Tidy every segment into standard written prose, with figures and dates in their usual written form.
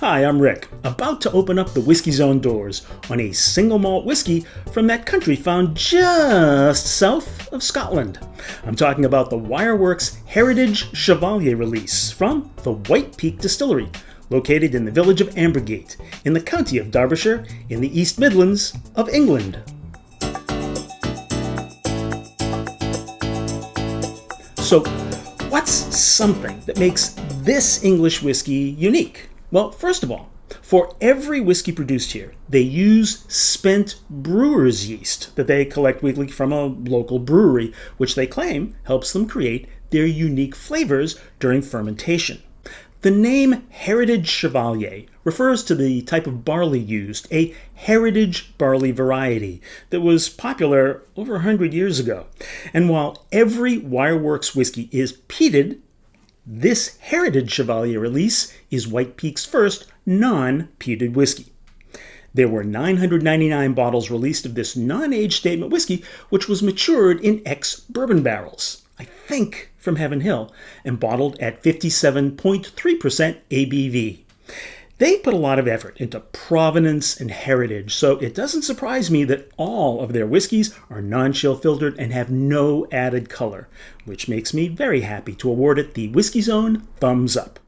Hi, I'm Rick, about to open up the Whiskey Zone doors on a single malt whiskey from that country found just south of Scotland. I'm talking about the Wire Works Heritage Chevallier release from the White Peak Distillery, located in the village of Ambergate, in the county of Derbyshire, in the East Midlands of England. So, what's something that makes this English whiskey unique? Well, first of all, for every whiskey produced here, they use spent brewer's yeast that they collect weekly from a local brewery, which they claim helps them create their unique flavors during fermentation. The name Heritage Chevallier refers to the type of barley used, a heritage barley variety that was popular over 100 years ago. And while every Wire Works whiskey is peated, this Heritage Chevallier release is White Peak's first non-peated whiskey. There were 999 bottles released of this non-age statement whiskey, which was matured in ex-bourbon barrels, I think from Heaven Hill, and bottled at 57.3% ABV. They put a lot of effort into provenance and heritage, so it doesn't surprise me that all of their whiskeys are non-chill filtered and have no added color, which makes me very happy to award it the Whiskey Zone thumbs up.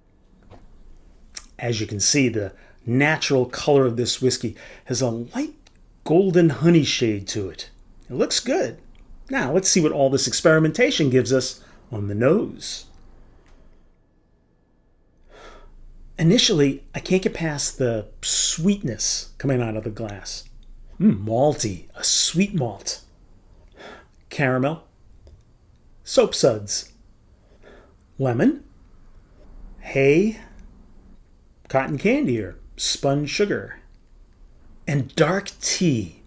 As you can see, the natural color of this whiskey has a light golden honey shade to it. It looks good. Now let's see what all this experimentation gives us on the nose. Initially, I can't get past the sweetness coming out of the glass. Malty, a sweet malt. Caramel. Soap suds. Lemon. Hay. Cotton candy or spun sugar. And dark tea.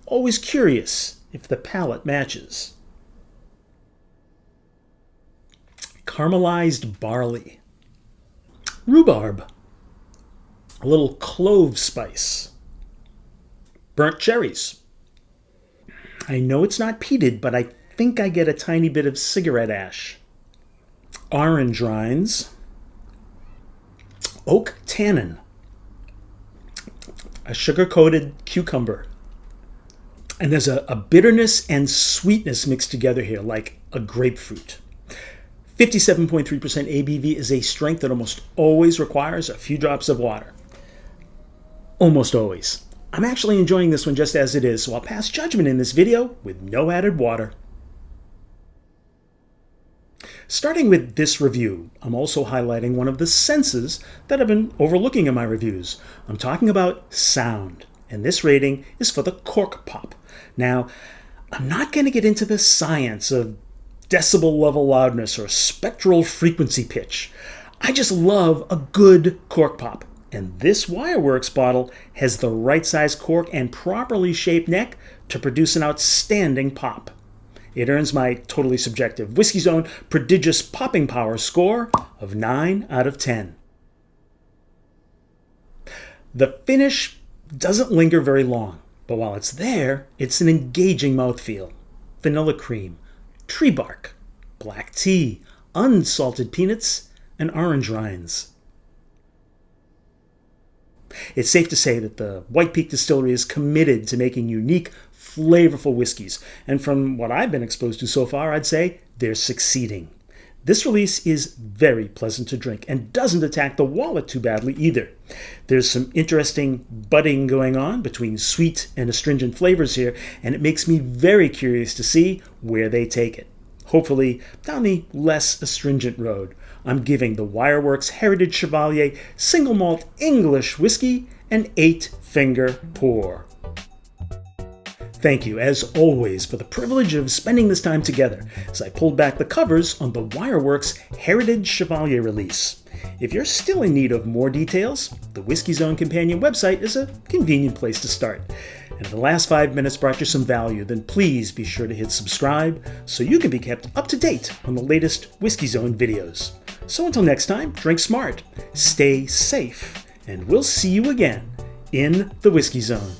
Always curious if the palate matches. Caramelized barley. Rhubarb, a little clove spice, burnt cherries. I know it's not peated, but I think I get a tiny bit of cigarette ash. Orange rinds, oak tannin, a sugar-coated cucumber. And there's a bitterness and sweetness mixed together here, like a grapefruit. 57.3% ABV is a strength that almost always requires a few drops of water. Almost always. I'm actually enjoying this one just as it is, so I'll pass judgment in this video with no added water. Starting with this review, I'm also highlighting one of the senses that I've been overlooking in my reviews. I'm talking about sound, and this rating is for the cork pop. Now, I'm not going to get into the science of decibel level loudness or spectral frequency pitch. I just love a good cork pop. And this Wire Works bottle has the right size cork and properly shaped neck to produce an outstanding pop. It earns my totally subjective Whiskey Zone prodigious popping power score of 9 out of 10. The finish doesn't linger very long, but while it's there, it's an engaging mouthfeel. Vanilla cream, tree bark, black tea, unsalted peanuts, and orange rinds. It's safe to say that the White Peak Distillery is committed to making unique, flavorful whiskeys, and from what I've been exposed to so far, I'd say they're succeeding. This release is very pleasant to drink and doesn't attack the wallet too badly either. There's some interesting budding going on between sweet and astringent flavors here, and it makes me very curious to see where they take it. Hopefully, down the less astringent road. I'm giving the Wire Works Heritage Chevallier Single Malt English Whiskey an 8-finger pour. Thank you, as always, for the privilege of spending this time together as I pulled back the covers on the Wire Works Heritage Chevallier release. If you're still in need of more details, the Whiskey Zone Companion website is a convenient place to start. And if the last 5 minutes brought you some value, then please be sure to hit subscribe so you can be kept up to date on the latest Whiskey Zone videos. So until next time, drink smart, stay safe, and we'll see you again in the Whiskey Zone.